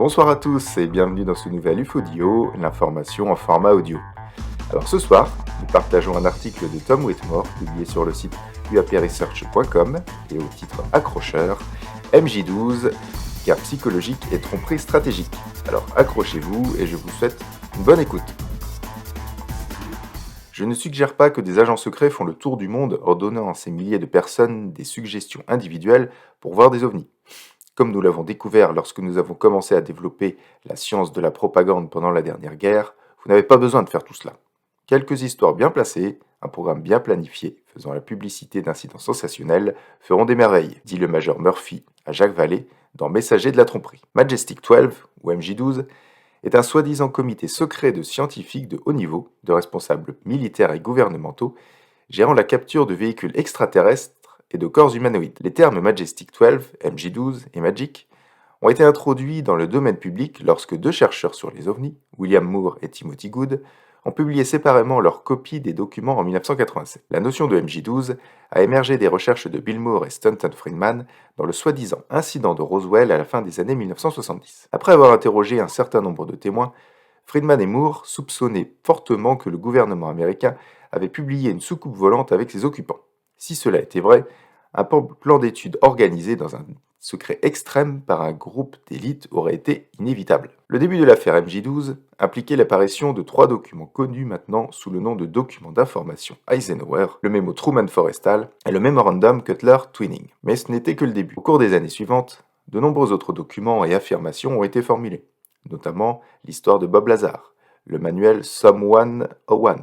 Bonsoir à tous et bienvenue dans ce nouvel UFOdio, l'information en format audio. Alors ce soir, nous partageons un article de Tom Whitmore publié sur le site uapresearch.com et au titre accrocheur MJ12, guerre psychologique et tromperie stratégique. Alors accrochez-vous et je vous souhaite une bonne écoute. Je ne suggère pas que des agents secrets font le tour du monde ordonnant à ces milliers de personnes des suggestions individuelles pour voir des ovnis. Comme nous l'avons découvert lorsque nous avons commencé à développer la science de la propagande pendant la dernière guerre, vous n'avez pas besoin de faire tout cela. Quelques histoires bien placées, un programme bien planifié, faisant la publicité d'incidents sensationnels, feront des merveilles, dit le major Murphy à Jacques Vallée dans Messager de la tromperie. Majestic 12, ou MJ12, est un soi-disant comité secret de scientifiques de haut niveau, de responsables militaires et gouvernementaux, gérant la capture de véhicules extraterrestres et de corps humanoïdes. Les termes Majestic 12, MJ12 et Magic ont été introduits dans le domaine public lorsque deux chercheurs sur les ovnis, William Moore et Timothy Good, ont publié séparément leurs copies des documents en 1987. La notion de MJ12 a émergé des recherches de Bill Moore et Stanton Friedman dans le soi-disant incident de Roswell à la fin des années 1970. Après avoir interrogé un certain nombre de témoins, Friedman et Moore soupçonnaient fortement que le gouvernement américain avait publié une soucoupe volante avec ses occupants. Si cela était vrai, un plan d'études organisé dans un secret extrême par un groupe d'élite aurait été inévitable. Le début de l'affaire MJ12 impliquait l'apparition de trois documents connus maintenant sous le nom de documents d'information Eisenhower, le mémo Truman-Forrestal et le Memorandum Cutler-Twining. Mais ce n'était que le début. Au cours des années suivantes, de nombreux autres documents et affirmations ont été formulés, notamment l'histoire de Bob Lazar, le manuel Someone 01,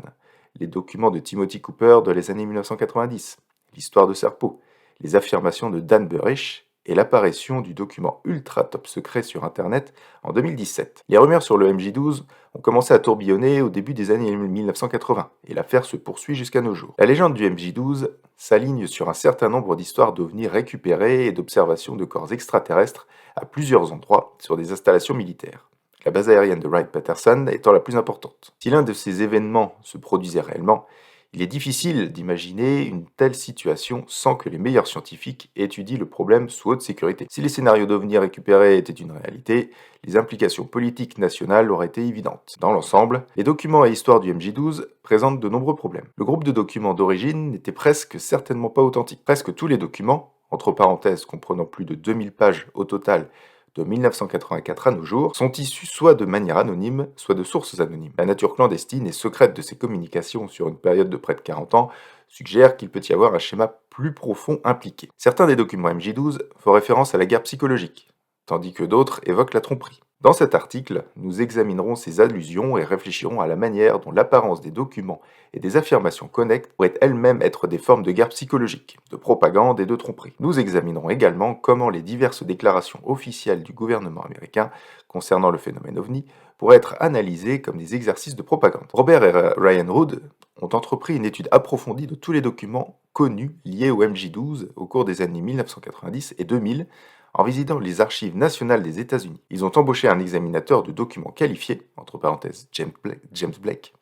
les documents de Timothy Cooper de les années 1990, l'histoire de Serpo, les affirmations de Dan Burrish et l'apparition du document ultra top secret sur Internet en 2017. Les rumeurs sur le MJ12 ont commencé à tourbillonner au début des années 1980 et l'affaire se poursuit jusqu'à nos jours. La légende du MJ12 s'aligne sur un certain nombre d'histoires d'ovnis récupérés et d'observations de corps extraterrestres à plusieurs endroits sur des installations militaires. La base aérienne de Wright-Patterson étant la plus importante. Si l'un de ces événements se produisait réellement, il est difficile d'imaginer une telle situation sans que les meilleurs scientifiques étudient le problème sous haute sécurité. Si les scénarios d'ovnis récupérés étaient une réalité, les implications politiques nationales auraient été évidentes. Dans l'ensemble, les documents et histoires du MJ12 présentent de nombreux problèmes. Le groupe de documents d'origine n'était presque certainement pas authentique. Presque tous les documents, entre parenthèses comprenant plus de 2000 pages au total, de 1984 à nos jours, sont issus soit de manière anonyme, soit de sources anonymes. La nature clandestine et secrète de ces communications sur une période de près de 40 ans suggère qu'il peut y avoir un schéma plus profond impliqué. Certains des documents MJ12 font référence à la guerre psychologique, tandis que d'autres évoquent la tromperie. Dans cet article, nous examinerons ces allusions et réfléchirons à la manière dont l'apparence des documents et des affirmations connectées pourraient elles-mêmes être des formes de guerre psychologique, de propagande et de tromperie. Nous examinerons également comment les diverses déclarations officielles du gouvernement américain concernant le phénomène OVNI pourraient être analysées comme des exercices de propagande. Robert et Ryan Hood ont entrepris une étude approfondie de tous les documents connus liés au MJ12 au cours des années 1990 et 2000, en visitant les archives nationales des États-Unis. Ils ont embauché un examinateur de documents qualifiés, entre parenthèses James Blake,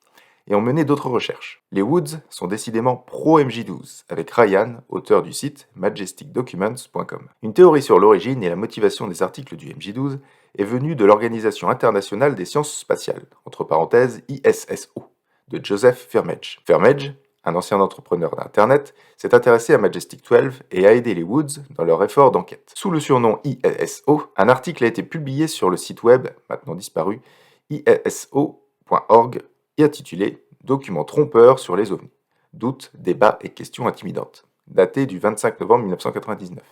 et ont mené d'autres recherches. Les Woods sont décidément pro-MJ12, avec Ryan, auteur du site majesticdocuments.com. Une théorie sur l'origine et la motivation des articles du MJ12 est venue de l'Organisation internationale des sciences spatiales, entre parenthèses ISSO, de Joseph Firmage. Firmage, un ancien entrepreneur d'Internet, s'est intéressé à Majestic 12 et a aidé les Woods dans leur effort d'enquête. Sous le surnom ISSO, un article a été publié sur le site web, maintenant disparu, isso.org, et intitulé « Documents trompeurs sur les ovnis. Doutes, débats et questions intimidantes », daté du 25 novembre 1999.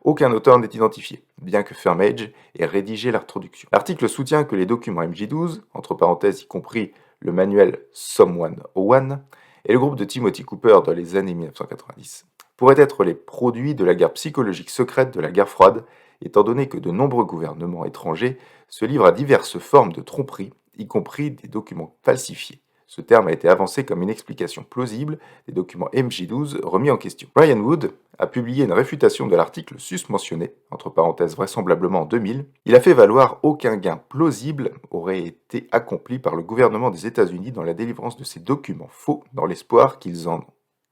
Aucun auteur n'est identifié, bien que Firmage ait rédigé l'introduction. L'article soutient que les documents MJ12, entre parenthèses y compris le manuel Someone 01, et le groupe de Timothy Cooper dans les années 1990, pourraient être les produits de la guerre psychologique secrète de la guerre froide, étant donné que de nombreux gouvernements étrangers se livrent à diverses formes de tromperie, y compris des documents falsifiés. Ce terme a été avancé comme une explication plausible des documents MJ12 remis en question. Ryan Wood a publié une réfutation de l'article susmentionné, entre parenthèses vraisemblablement en 2000. Il a fait valoir aucun gain plausible aurait été accompli par le gouvernement des États-Unis dans la délivrance de ces documents faux, dans l'espoir qu'ils en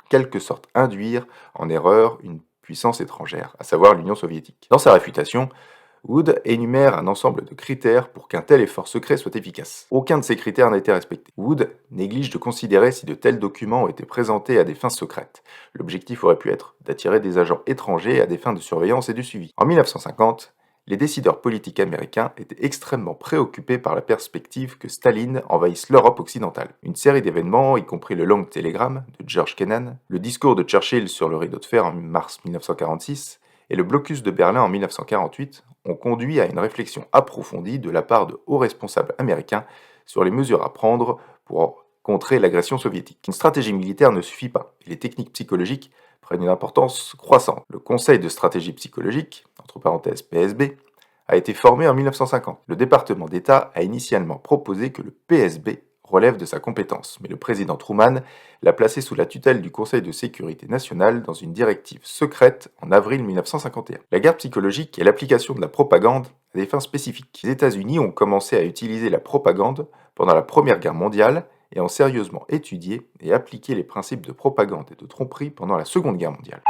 quelque sorte induire en erreur une puissance étrangère, à savoir l'Union soviétique. Dans sa réfutation, Wood énumère un ensemble de critères pour qu'un tel effort secret soit efficace. Aucun de ces critères n'a été respecté. Wood néglige de considérer si de tels documents ont été présentés à des fins secrètes. L'objectif aurait pu être d'attirer des agents étrangers à des fins de surveillance et de suivi. En 1950, les décideurs politiques américains étaient extrêmement préoccupés par la perspective que Staline envahisse l'Europe occidentale. Une série d'événements, y compris le Long Telegram de George Kennan, le discours de Churchill sur le rideau de fer en mars 1946 et le blocus de Berlin en 1948 ont conduit à une réflexion approfondie de la part de hauts responsables américains sur les mesures à prendre pour contrer l'agression soviétique. Une stratégie militaire ne suffit pas, et les techniques psychologiques prennent une importance croissante. Le Conseil de stratégie psychologique, entre parenthèses PSB, a été formé en 1950. Le département d'État a initialement proposé que le PSB relève de sa compétence, mais le président Truman l'a placé sous la tutelle du Conseil de sécurité nationale dans une directive secrète en avril 1951. La guerre psychologique est l'application de la propagande à des fins spécifiques. Les États-Unis ont commencé à utiliser la propagande pendant la Première Guerre mondiale et ont sérieusement étudié et appliqué les principes de propagande et de tromperie pendant la Seconde Guerre mondiale.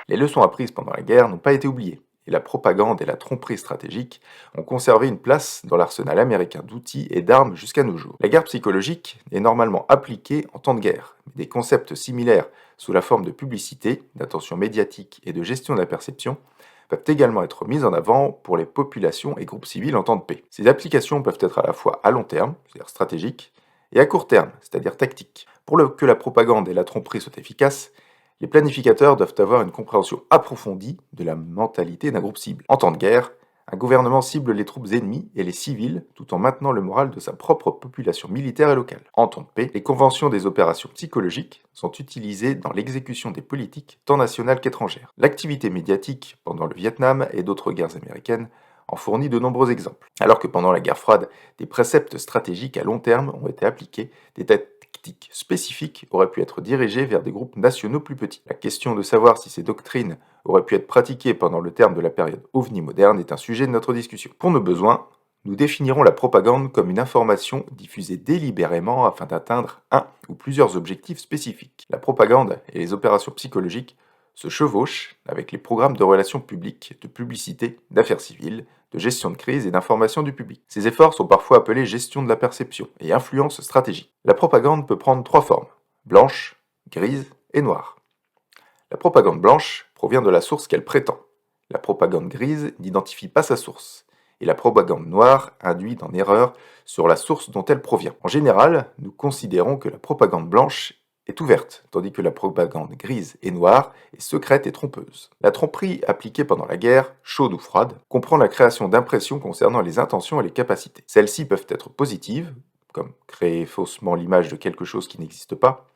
Les leçons apprises pendant la guerre n'ont pas été oubliées, et la propagande et la tromperie stratégique ont conservé une place dans l'arsenal américain d'outils et d'armes jusqu'à nos jours. La guerre psychologique est normalement appliquée en temps de guerre, mais des concepts similaires sous la forme de publicité, d'attention médiatique et de gestion de la perception peuvent également être mis en avant pour les populations et groupes civils en temps de paix. Ces applications peuvent être à la fois à long terme, c'est-à-dire stratégiques, et à court terme, c'est-à-dire tactiques. Que la propagande et la tromperie soient efficaces, les planificateurs doivent avoir une compréhension approfondie de la mentalité d'un groupe cible. En temps de guerre, un gouvernement cible les troupes ennemies et les civils tout en maintenant le moral de sa propre population militaire et locale. En temps de paix, les conventions des opérations psychologiques sont utilisées dans l'exécution des politiques tant nationales qu'étrangères. L'activité médiatique pendant le Vietnam et d'autres guerres américaines en fournit de nombreux exemples. Alors que pendant la guerre froide, des préceptes stratégiques à long terme ont été appliqués, des tactiques spécifiques auraient pu être dirigées vers des groupes nationaux plus petits. La question de savoir si ces doctrines auraient pu être pratiquées pendant le terme de la période OVNI moderne est un sujet de notre discussion. Pour nos besoins, nous définirons la propagande comme une information diffusée délibérément afin d'atteindre un ou plusieurs objectifs spécifiques. La propagande et les opérations psychologiques se chevauchent avec les programmes de relations publiques, de publicité, d'affaires civiles, de gestion de crise et d'information du public. Ces efforts sont parfois appelés gestion de la perception et influence stratégique. La propagande peut prendre trois formes: blanche, grise et noire. La propagande blanche provient de la source qu'elle prétend. La propagande grise n'identifie pas sa source. Et la propagande noire induit en erreur sur la source dont elle provient. En général, nous considérons que la propagande blanche est ouverte, tandis que la propagande grise et noire est secrète et trompeuse. La tromperie appliquée pendant la guerre, chaude ou froide, comprend la création d'impressions concernant les intentions et les capacités. Celles-ci peuvent être positives, comme créer faussement l'image de quelque chose qui n'existe pas,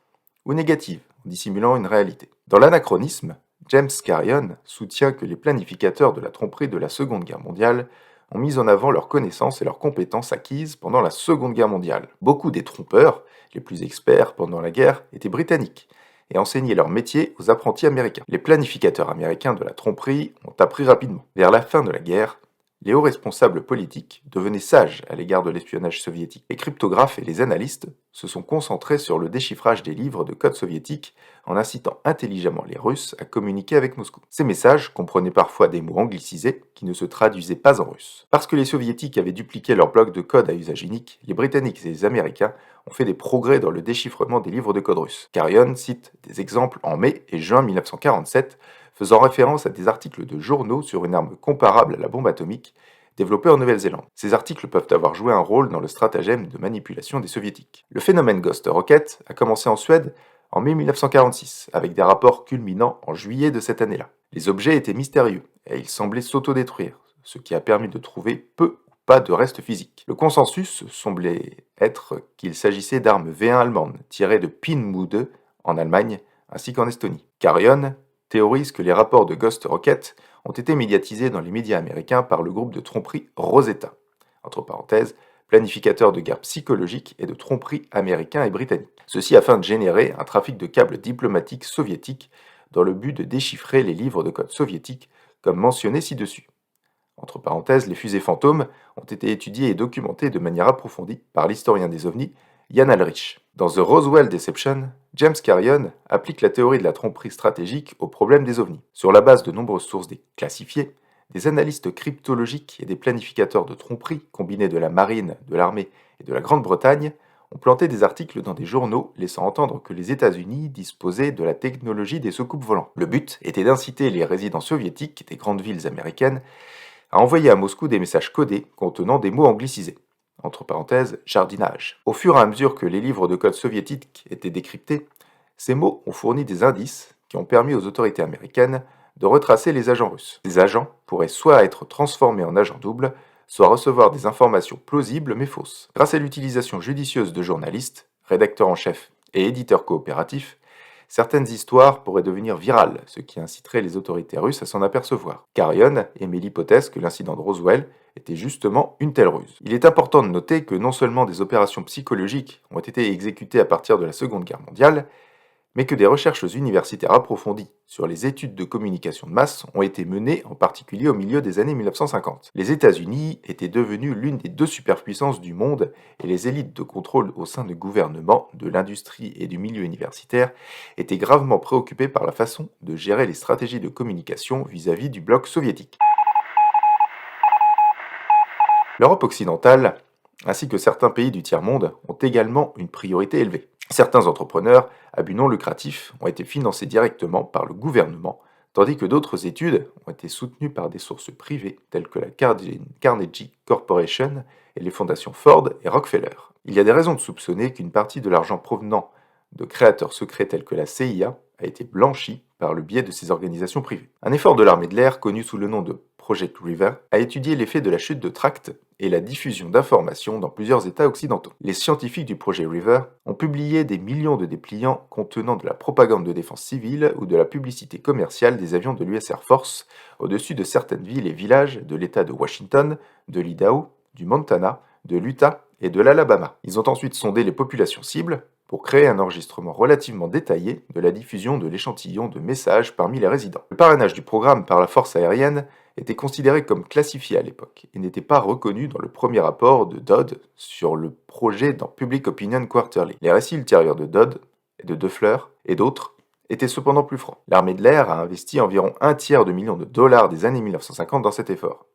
ou négatives, en dissimulant une réalité. Dans l'anachronisme, James Carrion soutient que les planificateurs de la tromperie de la Seconde Guerre mondiale ont mis en avant leurs connaissances et leurs compétences acquises pendant la Seconde Guerre mondiale. Beaucoup des trompeurs, les plus experts pendant la guerre, étaient britanniques et enseignaient leur métier aux apprentis américains. Les planificateurs américains de la tromperie ont appris rapidement. Vers la fin de la guerre, les hauts responsables politiques devenaient sages à l'égard de l'espionnage soviétique. Les cryptographes et les analystes se sont concentrés sur le déchiffrage des livres de code soviétiques en incitant intelligemment les Russes à communiquer avec Moscou. Ces messages comprenaient parfois des mots anglicisés qui ne se traduisaient pas en russe. Parce que les soviétiques avaient dupliqué leur bloc de code à usage unique, les britanniques et les américains ont fait des progrès dans le déchiffrement des livres de code russes. Carrion cite des exemples en mai et juin 1947 faisant référence à des articles de journaux sur une arme comparable à la bombe atomique développée en Nouvelle-Zélande. Ces articles peuvent avoir joué un rôle dans le stratagème de manipulation des soviétiques. Le phénomène Ghost Rocket a commencé en Suède en mai 1946, avec des rapports culminant en juillet de cette année-là. Les objets étaient mystérieux et ils semblaient s'autodétruire, ce qui a permis de trouver peu ou pas de restes physiques. Le consensus semblait être qu'il s'agissait d'armes V1 allemandes tirées de Pinmude en Allemagne ainsi qu'en Estonie. Carrion théorise que les rapports de Ghost Rocket ont été médiatisés dans les médias américains par le groupe de tromperie Rosetta, entre parenthèses, planificateur de guerre psychologique et de tromperie américain et britannique. Ceci afin de générer un trafic de câbles diplomatiques soviétiques dans le but de déchiffrer les livres de code soviétiques comme mentionné ci-dessus. Entre parenthèses, les fusées fantômes ont été étudiées et documentées de manière approfondie par l'historien des ovnis Jan Alrich. Dans The Roswell Deception, James Carrion applique la théorie de la tromperie stratégique au problème des ovnis. Sur la base de nombreuses sources classifiées, des analystes cryptologiques et des planificateurs de tromperie, combinés de la marine, de l'armée et de la Grande-Bretagne, ont planté des articles dans des journaux laissant entendre que les États-Unis disposaient de la technologie des soucoupes volantes. Le but était d'inciter les résidents soviétiques des grandes villes américaines à envoyer à Moscou des messages codés contenant des mots anglicisés. Entre parenthèses, jardinage. Au fur et à mesure que les livres de code soviétiques étaient décryptés, ces mots ont fourni des indices qui ont permis aux autorités américaines de retracer les agents russes. Ces agents pourraient soit être transformés en agents doubles, soit recevoir des informations plausibles mais fausses. Grâce à l'utilisation judicieuse de journalistes, rédacteurs en chef et éditeurs coopératifs, certaines histoires pourraient devenir virales, ce qui inciterait les autorités russes à s'en apercevoir. Carrion émet l'hypothèse que l'incident de Roswell était justement une telle ruse. Il est important de noter que non seulement des opérations psychologiques ont été exécutées à partir de la Seconde Guerre mondiale, mais que des recherches universitaires approfondies sur les études de communication de masse ont été menées en particulier au milieu des années 1950. Les États-Unis étaient devenus l'une des deux superpuissances du monde et les élites de contrôle au sein du gouvernement, de l'industrie et du milieu universitaire étaient gravement préoccupées par la façon de gérer les stratégies de communication vis-à-vis du bloc soviétique. L'Europe occidentale, ainsi que certains pays du tiers-monde, ont également une priorité élevée. Certains entrepreneurs à but non lucratif ont été financés directement par le gouvernement, tandis que d'autres études ont été soutenues par des sources privées telles que la Carnegie Corporation et les fondations Ford et Rockefeller. Il y a des raisons de soupçonner qu'une partie de l'argent provenant de créateurs secrets tels que la CIA a été blanchi par le biais de ces organisations privées. Un effort de l'armée de l'air, connu sous le nom de Project River, a étudié l'effet de la chute de tracts et la diffusion d'informations dans plusieurs États occidentaux. Les scientifiques du projet River ont publié des millions de dépliants contenant de la propagande de défense civile ou de la publicité commerciale des avions de l'US Air Force au-dessus de certaines villes et villages de l'État de Washington, de l'Idaho, du Montana, de l'Utah et de l'Alabama. Ils ont ensuite sondé les populations cibles pour créer un enregistrement relativement détaillé de la diffusion de l'échantillon de messages parmi les résidents. Le parrainage du programme par la force aérienne était considéré comme classifié à l'époque et n'était pas reconnu dans le premier rapport de Dodd sur le projet dans Public Opinion Quarterly. Les récits ultérieurs de Dodd et de Duffler et d'autres étaient cependant plus francs. L'armée de l'air a investi environ $250 millions des années 1950 dans cet effort,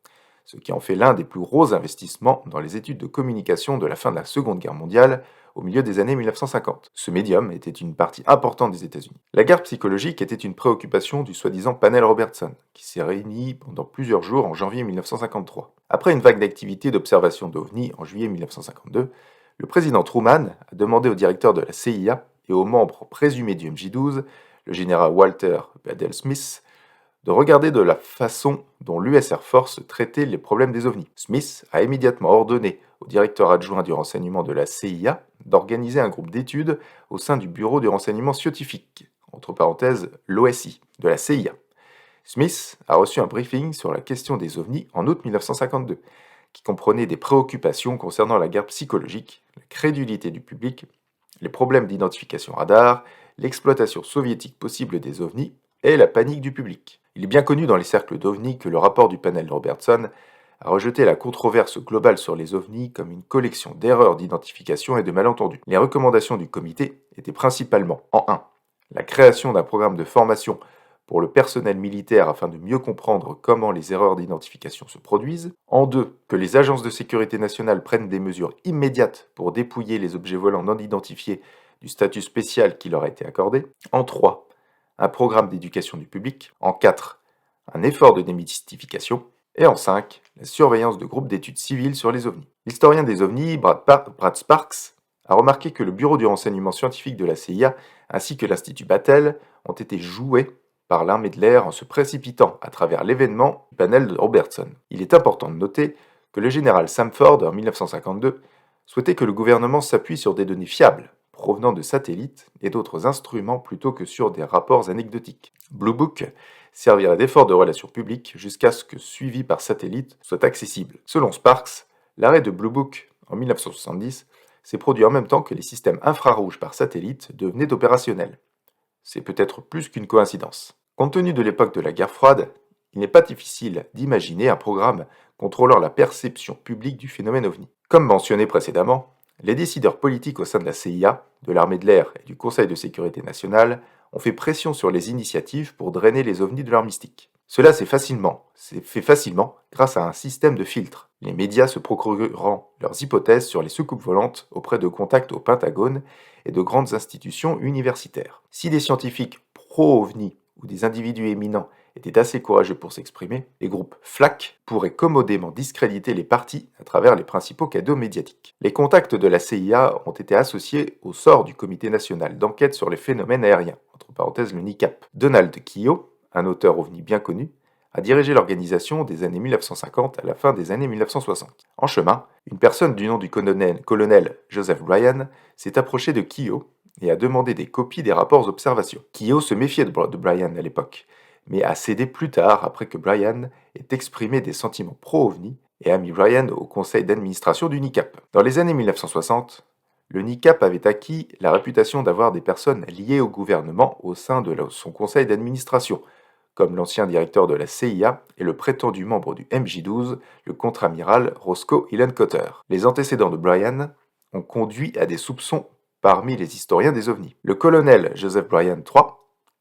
ce qui en fait l'un des plus gros investissements dans les études de communication de la fin de la Seconde Guerre mondiale au milieu des années 1950. Ce médium était une partie importante des États-Unis. La guerre psychologique était une préoccupation du soi-disant panel Robertson, qui s'est réuni pendant plusieurs jours en janvier 1953. Après une vague d'activités d'observation d'OVNI en juillet 1952, le président Truman a demandé au directeur de la CIA et aux membres présumés du MJ-12, le général Walter Bedell Smith, de regarder de la façon dont l'US Air Force traitait les problèmes des ovnis. Smith a immédiatement ordonné au directeur adjoint du renseignement de la CIA d'organiser un groupe d'études au sein du Bureau du renseignement scientifique, entre parenthèses l'OSI, de la CIA. Smith a reçu un briefing sur la question des ovnis en août 1952, qui comprenait des préoccupations concernant la guerre psychologique, la crédulité du public, les problèmes d'identification radar, l'exploitation soviétique possible des ovnis et la panique du public. Il est bien connu dans les cercles d'OVNI que le rapport du panel Robertson a rejeté la controverse globale sur les ovnis comme une collection d'erreurs d'identification et de malentendus. Les recommandations du comité étaient principalement en 1. La création d'un programme de formation pour le personnel militaire afin de mieux comprendre comment les erreurs d'identification se produisent. En 2. Que les agences de sécurité nationale prennent des mesures immédiates pour dépouiller les objets volants non identifiés du statut spécial qui leur a été accordé. En 3. Un programme d'éducation du public. En 4. Un effort de démystification. Et en 5. La surveillance de groupes d'études civiles sur les ovnis. L'historien des ovnis, Brad Sparks, a remarqué que le Bureau du renseignement scientifique de la CIA ainsi que l'Institut Battelle ont été joués par l'armée de l'air en se précipitant à travers l'événement du panel de Robertson. Il est important de noter que le général Samford, en 1952, souhaitait que le gouvernement s'appuie sur des données fiables, provenant de satellites et d'autres instruments plutôt que sur des rapports anecdotiques. Blue Book servirait d'effort de relations publiques jusqu'à ce que suivi par satellite soit accessible. Selon Sparks, l'arrêt de Blue Book en 1970 s'est produit en même temps que les systèmes infrarouges par satellite devenaient opérationnels. C'est peut-être plus qu'une coïncidence. Compte tenu de l'époque de la guerre froide, il n'est pas difficile d'imaginer un programme contrôlant la perception publique du phénomène OVNI. Comme mentionné précédemment, Les décideurs politiques au sein de la CIA, de l'armée de l'air et du Conseil de sécurité nationale ont fait pression sur les initiatives pour drainer les ovnis de leur mystique. Cela s'est fait facilement grâce à un système de filtre, les médias se procurant leurs hypothèses sur les soucoupes volantes auprès de contacts au Pentagone et de grandes institutions universitaires. Si des scientifiques pro-ovnis ou des individus éminents étaient assez courageux pour s'exprimer, les groupes FLAC pourraient commodément discréditer les partis à travers les principaux cadeaux médiatiques. Les contacts de la CIA ont été associés au sort du Comité national d'enquête sur les phénomènes aériens, entre parenthèses le NICAP. Donald Keough, un auteur ovni bien connu, a dirigé l'organisation des années 1950 à la fin des années 1960. En chemin, une personne du nom du colonel Joseph Bryan s'est approchée de Keough et a demandé des copies des rapports d'observation. Keough se méfiait de Bryan à l'époque, mais a cédé plus tard après que Bryan ait exprimé des sentiments pro-OVNI et a mis Bryan au conseil d'administration du NICAP. Dans les années 1960, le NICAP avait acquis la réputation d'avoir des personnes liées au gouvernement au sein de son conseil d'administration, comme l'ancien directeur de la CIA et le prétendu membre du MJ-12, le contre-amiral Roscoe Hillenkoetter. Les antécédents de Bryan ont conduit à des soupçons parmi les historiens des ovnis. Le colonel Joseph Bryan III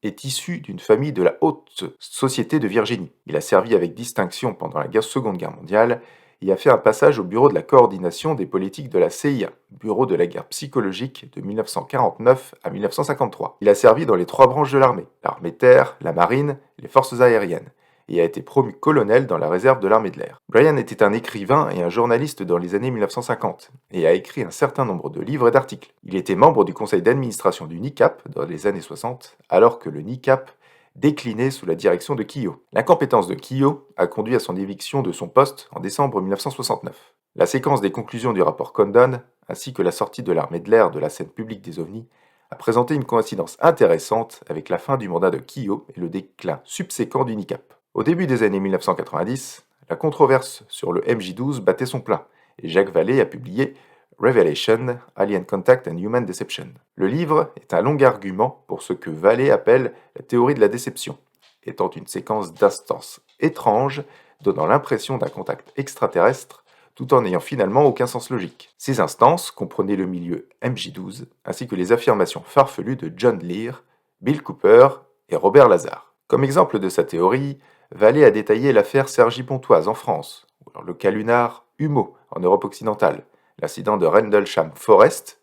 est issu d'une famille de la haute société de Virginie. Il a servi avec distinction pendant la Seconde Guerre mondiale et a fait un passage au bureau de la coordination des politiques de la CIA, bureau de la guerre psychologique de 1949 à 1953. Il a servi dans les 3 branches de l'armée de terre, la marine et les forces aériennes, et a été promu colonel dans la réserve de l'armée de l'air. Bryan était un écrivain et un journaliste dans les années 1950 et a écrit un certain nombre de livres et d'articles. Il était membre du conseil d'administration du NICAP dans les années 60, alors que le NICAP déclinait sous la direction de Keough. L'incompétence de Keough a conduit à son éviction de son poste en décembre 1969. La séquence des conclusions du rapport Condon, ainsi que la sortie de l'armée de l'air de la scène publique des ovnis, a présenté une coïncidence intéressante avec la fin du mandat de Keough et le déclin subséquent du NICAP. Au début des années 1990, la controverse sur le MJ-12 battait son plein, et Jacques Vallée a publié Revelation, Alien Contact and Human Deception. Le livre est un long argument pour ce que Vallée appelle la théorie de la déception, étant une séquence d'instances étranges donnant l'impression d'un contact extraterrestre tout en n'ayant finalement aucun sens logique. Ces instances comprenaient le milieu MJ-12 ainsi que les affirmations farfelues de John Lear, Bill Cooper et Robert Lazar. Comme exemple de sa théorie, Vallée a détaillé l'affaire Cergy-Pontoise en France, ou alors le cas lunar Humo en Europe occidentale, l'incident de Rendlesham Forest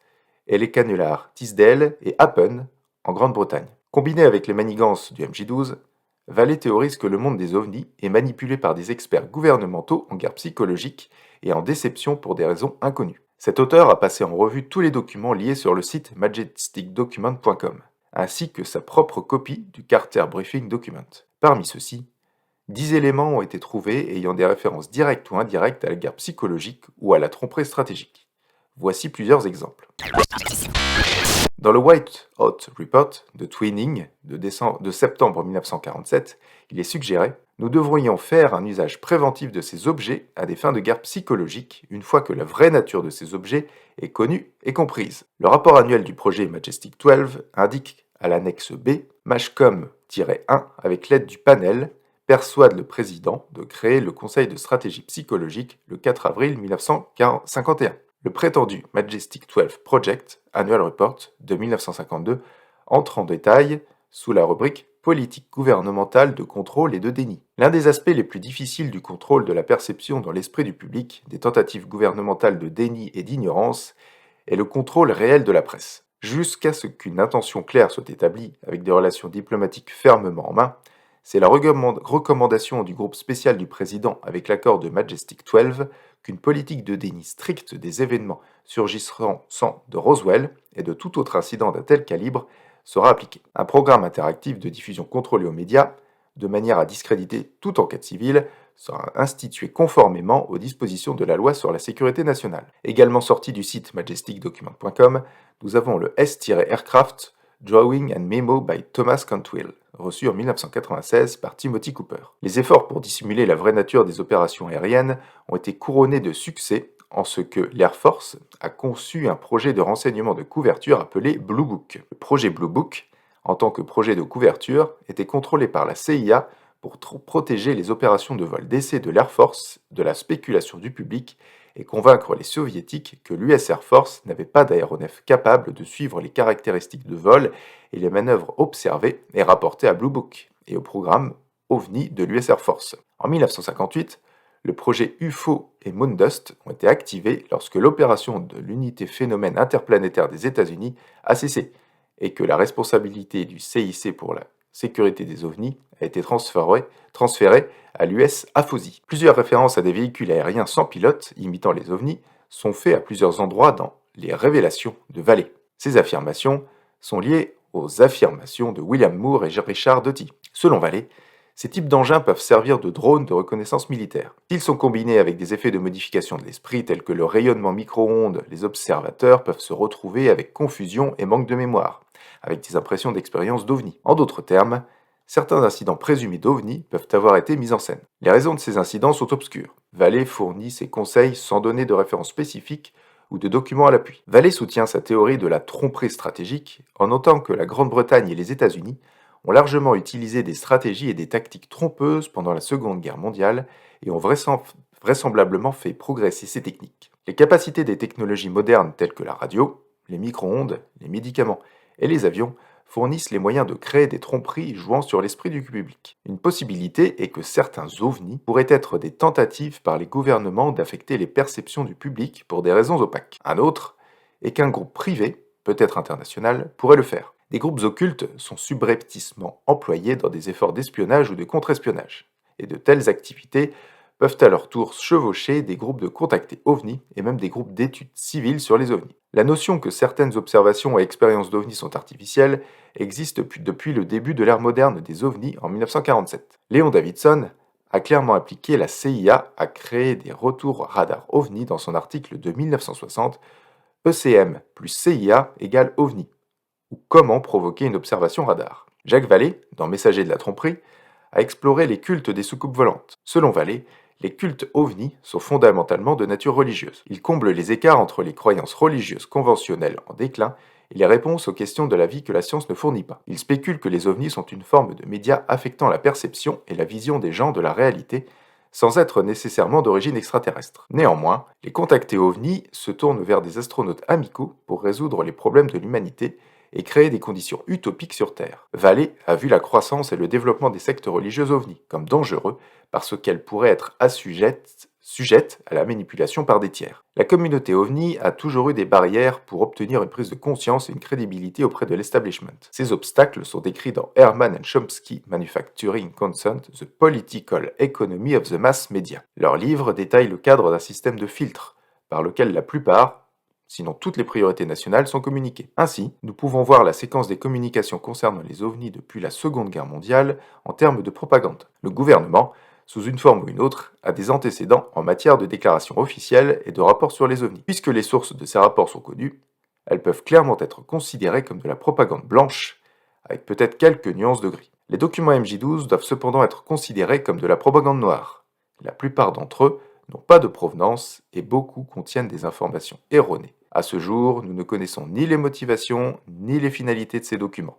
et les canulars Tisdale et Appen en Grande-Bretagne. Combiné avec les manigances du MJ-12, Vallée théorise que le monde des ovnis est manipulé par des experts gouvernementaux en guerre psychologique et en déception pour des raisons inconnues. Cet auteur a passé en revue tous les documents liés sur le site majesticdocument.com, ainsi que sa propre copie du Carter Briefing Document. Parmi ceux-ci, 10 éléments ont été trouvés ayant des références directes ou indirectes à la guerre psychologique ou à la tromperie stratégique. Voici plusieurs exemples. Dans le White Hot Report de Twinning de septembre 1947, il est suggéré « Nous devrions faire un usage préventif de ces objets à des fins de guerre psychologique une fois que la vraie nature de ces objets est connue et comprise. » Le rapport annuel du projet Majestic 12 indique à l'annexe B « MAJCOM-1 avec l'aide du panel persuade le président de créer le Conseil de stratégie psychologique le 4 avril 1951. » Le prétendu Majestic 12 Project Annual Report de 1952 entre en détail sous la rubrique Politique gouvernementale de contrôle et de déni. L'un des aspects les plus difficiles du contrôle de la perception dans l'esprit du public des tentatives gouvernementales de déni et d'ignorance est le contrôle réel de la presse. Jusqu'à ce qu'une intention claire soit établie avec des relations diplomatiques fermement en main, c'est la recommandation du groupe spécial du président avec l'accord de Majestic 12 qu'une politique de déni stricte des événements surgissant de Roswell et de tout autre incident d'un tel calibre sera appliquée. Un programme interactif de diffusion contrôlé aux médias, de manière à discréditer toute enquête civile, sera institué conformément aux dispositions de la loi sur la sécurité nationale. Également sorti du site majesticdocument.com, nous avons le S-Aircraft Drawing and Memo by Thomas Cantwell, reçu en 1996 par Timothy Cooper. Les efforts pour dissimuler la vraie nature des opérations aériennes ont été couronnés de succès en ce que l'Air Force a conçu un projet de renseignement de couverture appelé Blue Book. Le projet Blue Book, en tant que projet de couverture, était contrôlé par la CIA pour protéger les opérations de vol d'essai de l'Air Force de la spéculation du public et convaincre les soviétiques que l'US Air Force n'avait pas d'aéronef capable de suivre les caractéristiques de vol et les manœuvres observées et rapportées à Blue Book et au programme OVNI de l'US Air Force. En 1958, le projet UFO et Moondust ont été activés lorsque l'opération de l'unité phénomène interplanétaire des États-Unis a cessé et que la responsabilité du CIC pour la sécurité des ovnis a été transférée à l'US AFOSI. Plusieurs références à des véhicules aériens sans pilote imitant les ovnis sont faites à plusieurs endroits dans les révélations de Vallée. Ces affirmations sont liées aux affirmations de William Moore et Richard Doty. Selon Vallée, ces types d'engins peuvent servir de drones de reconnaissance militaire. S'ils sont combinés avec des effets de modification de l'esprit tels que le rayonnement micro-ondes, les observateurs peuvent se retrouver avec confusion et manque de mémoire, avec des impressions d'expérience d'OVNI. En d'autres termes, certains incidents présumés d'OVNI peuvent avoir été mis en scène. Les raisons de ces incidents sont obscures. Vallée fournit ses conseils sans donner de références spécifiques ou de documents à l'appui. Vallée soutient sa théorie de la tromperie stratégique en notant que la Grande-Bretagne et les États-Unis ont largement utilisé des stratégies et des tactiques trompeuses pendant la Seconde Guerre mondiale et ont vraisemblablement fait progresser ces techniques. Les capacités des technologies modernes telles que la radio, les micro-ondes, les médicaments et les avions fournissent les moyens de créer des tromperies jouant sur l'esprit du public. Une possibilité est que certains ovnis pourraient être des tentatives par les gouvernements d'affecter les perceptions du public pour des raisons opaques. Un autre est qu'un groupe privé, peut-être international, pourrait le faire. Des groupes occultes sont subrepticement employés dans des efforts d'espionnage ou de contre-espionnage, et de telles activités peuvent à leur tour chevaucher des groupes de contactés ovnis et même des groupes d'études civiles sur les ovnis. La notion que certaines observations et expériences d'ovnis sont artificielles existe depuis le début de l'ère moderne des ovnis en 1947. Léon Davidson a clairement appliqué la CIA à créer des retours radars ovnis dans son article de 1960 ECM plus CIA égale ovni, ou comment provoquer une observation radar. Jacques Vallée, dans Messager de la tromperie, a exploré les cultes des soucoupes volantes. Selon Vallée, les cultes ovnis sont fondamentalement de nature religieuse. Ils comblent les écarts entre les croyances religieuses conventionnelles en déclin et les réponses aux questions de la vie que la science ne fournit pas. Ils spéculent que les ovnis sont une forme de média affectant la perception et la vision des gens de la réalité, sans être nécessairement d'origine extraterrestre. Néanmoins, les contactés ovnis se tournent vers des astronautes amicaux pour résoudre les problèmes de l'humanité et créer des conditions utopiques sur Terre. Vallée a vu la croissance et le développement des sectes religieuses ovnis comme dangereux parce qu'elles pourraient être sujettes à la manipulation par des tiers. La communauté ovni a toujours eu des barrières pour obtenir une prise de conscience et une crédibilité auprès de l'establishment. Ces obstacles sont décrits dans Herman and Chomsky Manufacturing Consent, The Political Economy of the Mass Media. Leur livre détaille le cadre d'un système de filtre par lequel la plupart, sinon toutes les priorités nationales sont communiquées. Ainsi, nous pouvons voir la séquence des communications concernant les ovnis depuis la Seconde Guerre mondiale en termes de propagande. Le gouvernement, sous une forme ou une autre, a des antécédents en matière de déclarations officielles et de rapports sur les ovnis. Puisque les sources de ces rapports sont connues, elles peuvent clairement être considérées comme de la propagande blanche, avec peut-être quelques nuances de gris. Les documents MJ12 doivent cependant être considérés comme de la propagande noire. La plupart d'entre eux n'ont pas de provenance et beaucoup contiennent des informations erronées. À ce jour, nous ne connaissons ni les motivations ni les finalités de ces documents.